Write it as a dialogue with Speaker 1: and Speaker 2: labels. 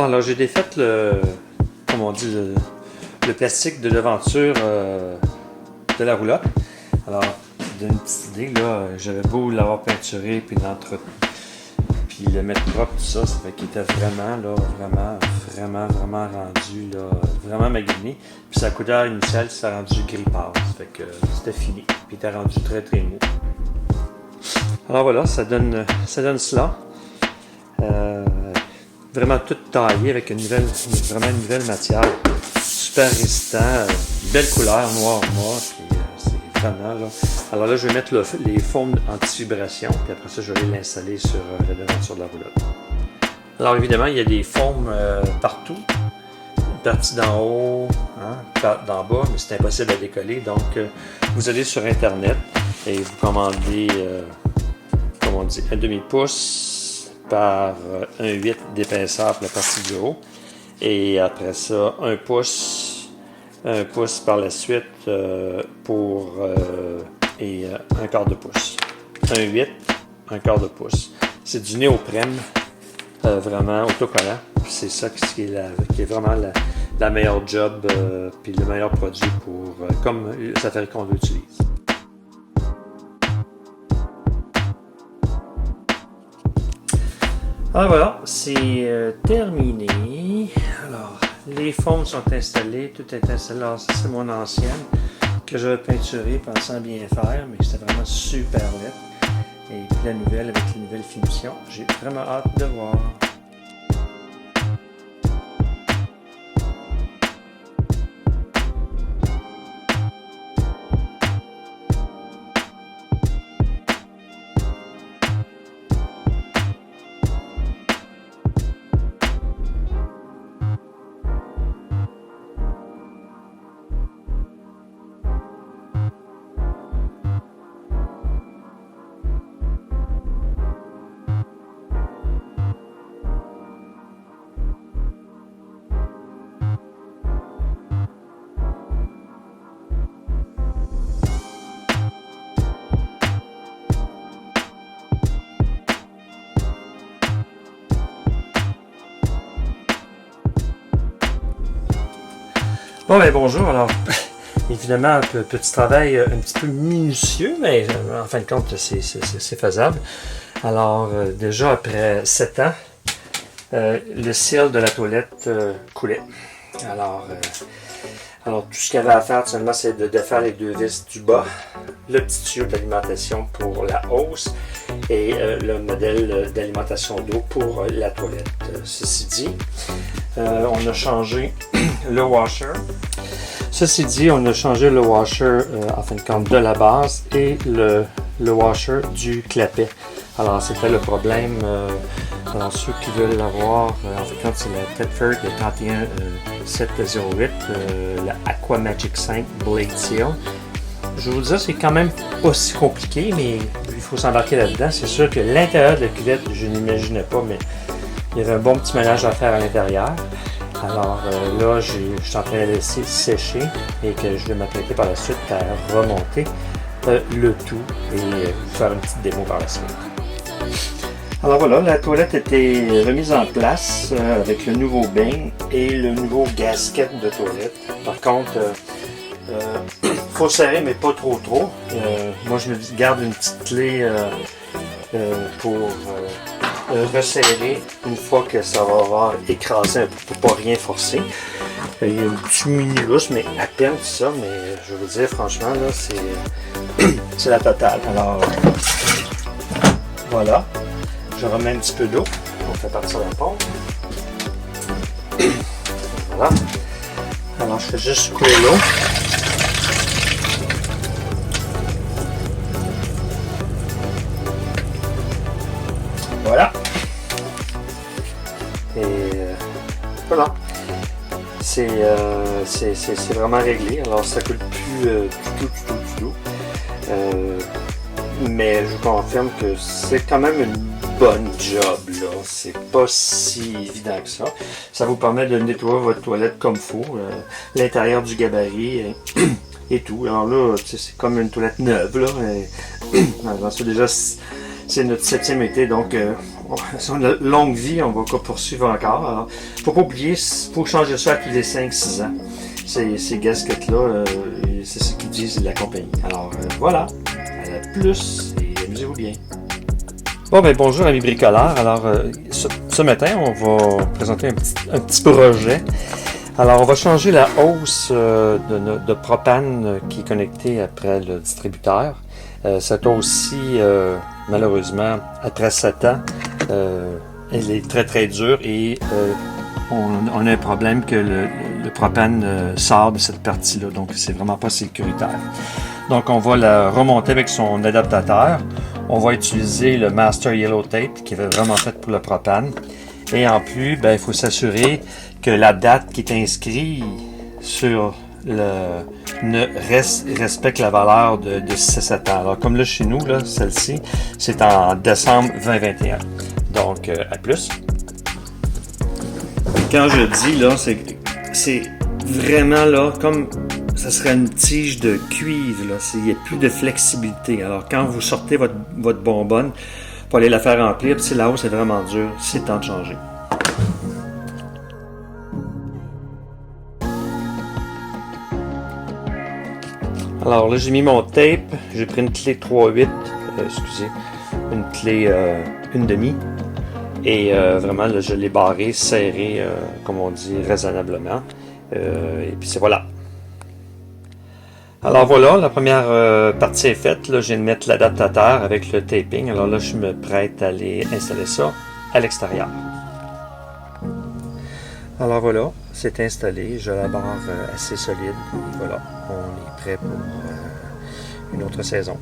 Speaker 1: Bon, alors j'ai défait comme on dit, le plastique de devanture de la roulotte. Alors, d'une petite idée, là, j'avais beau l'avoir peinturé, puis puis le mettre propre, tout ça, ça fait qu'il était vraiment rendu, là, vraiment magasiné. Puis sa couleur initiale, ça a rendu gris pâle, ça fait que c'était fini, puis il était rendu très mou. Alors voilà, ça donne cela. Vraiment tout taillé avec vraiment une nouvelle matière. Super résistant, belle couleur, noir, puis c'est vraiment là. Alors là, je vais mettre les foams anti-vibration, puis après ça, je vais l'installer sur la devanture de la roulotte. Alors évidemment, il y a des foams partout. Une partie d'en haut, d'en bas, mais c'est impossible à décoller. Donc, vous allez sur Internet et vous commandez, un demi-pouce par 1,8 d'épaisseur pour la partie du haut. Et après ça, un pouce par la suite et un quart de pouce. 1,8, un quart de pouce. C'est du néoprène, vraiment autocollant. C'est ça qui est vraiment la meilleure job puis le meilleur produit pour comme les affaires qu'on l'utilise. Alors voilà, c'est terminé. Alors, les foams sont installés, tout est installé. Alors, ça, c'est mon ancienne que j'avais peinturée pensant bien faire, mais c'était vraiment super laid. Et puis la nouvelle avec les nouvelles finitions, j'ai vraiment hâte de voir. Bon, ben bonjour. Alors, évidemment, un petit travail un petit peu minutieux, mais en fin de compte, c'est faisable. Alors, déjà après 7 ans, le cil de la toilette coulait. Alors, tout ce qu'il y avait à faire, seulement, c'est de défaire les deux vis du bas, le petit tuyau d'alimentation pour la hausse et le modèle d'alimentation d'eau pour la toilette. Ceci dit, on a changé le washer. Ceci dit, on a changé le washer en fin de compte de la base et le washer du clapet. Alors c'était le problème, alors ceux qui veulent l'avoir, en fin de compte c'est la Tedford de 31708, la Aqua Magic 5 Blade Seal. Je vais vous dire, c'est quand même pas si compliqué, mais il faut s'embarquer là-dedans. C'est sûr que l'intérieur de la cuvette, je n'imaginais pas, mais il y avait un bon petit ménage à faire à l'intérieur. Alors là, je suis en train de laisser sécher et que je vais m'apprêter par la suite à remonter le tout et vous faire une petite démo par la suite. Alors voilà, la toilette était remise en place avec le nouveau bain et le nouveau gasket de toilette. Par contre, faut serrer mais pas trop. Moi, je me garde une petite clé pour resserrer une fois que ça va avoir écrasé un peu pour pas rien forcer. Il y a un petit mini lousse, mais à peine ça, mais je vais vous dire franchement là c'est la totale. Alors voilà, je remets un petit peu d'eau, on fait partir la pompe. Voilà. Alors je fais juste couler l'eau. Voilà. Et voilà. C'est vraiment réglé. Alors ça coule plus du tout. Mais je vous confirme que c'est quand même une bonne job là. C'est pas si évident que ça. Ça vous permet de nettoyer votre toilette comme il faut. L'intérieur du gabarit et tout. Alors là, c'est comme une toilette neuve là. Alors, c'est déjà c'est notre 7e été, donc sur une longue vie, on va poursuivre encore. Alors, faut pas oublier, il faut changer ça à tous les 5-6 ans. Ces gaskettes-là, c'est ce qu'ils disent de la compagnie. Alors voilà, à la plus et amusez-vous bien. Bon ben bonjour amis bricoleurs. Alors ce matin, on va présenter un petit projet. Alors on va changer la hausse de propane qui est connectée après le distributeur. Cette hausse-ci, malheureusement, après 7 ans, elle est très très dure et on a un problème que le propane sort de cette partie-là, donc c'est vraiment pas sécuritaire. Donc on va la remonter avec son adaptateur. On va utiliser le Master Yellow Tape qui est vraiment fait pour le propane. Et en plus, ben, il faut s'assurer que la date qui est inscrite sur respecte la valeur de 6 à 7 ans. Alors comme là chez nous, là, celle-ci, c'est en décembre 2021. Donc à plus. Quand je dis là, c'est vraiment là comme ça serait une tige de cuivre. Là. Il n'y a plus de flexibilité. Alors quand vous sortez votre bonbonne pour aller la faire remplir, puis là-haut c'est vraiment dur, c'est temps de changer. Alors là j'ai mis mon tape, j'ai pris une clé 3/8, une clé 1/2. Et vraiment, là, je l'ai barré, serré, comme on dit, raisonnablement. Et puis c'est voilà. Alors voilà, la première partie est faite. Là, je viens de mettre l'adaptateur avec le taping. Alors là, je me prête à aller installer ça à l'extérieur. Alors voilà, c'est installé. Je la barre assez solide. Et voilà, on est prêt pour une autre saison.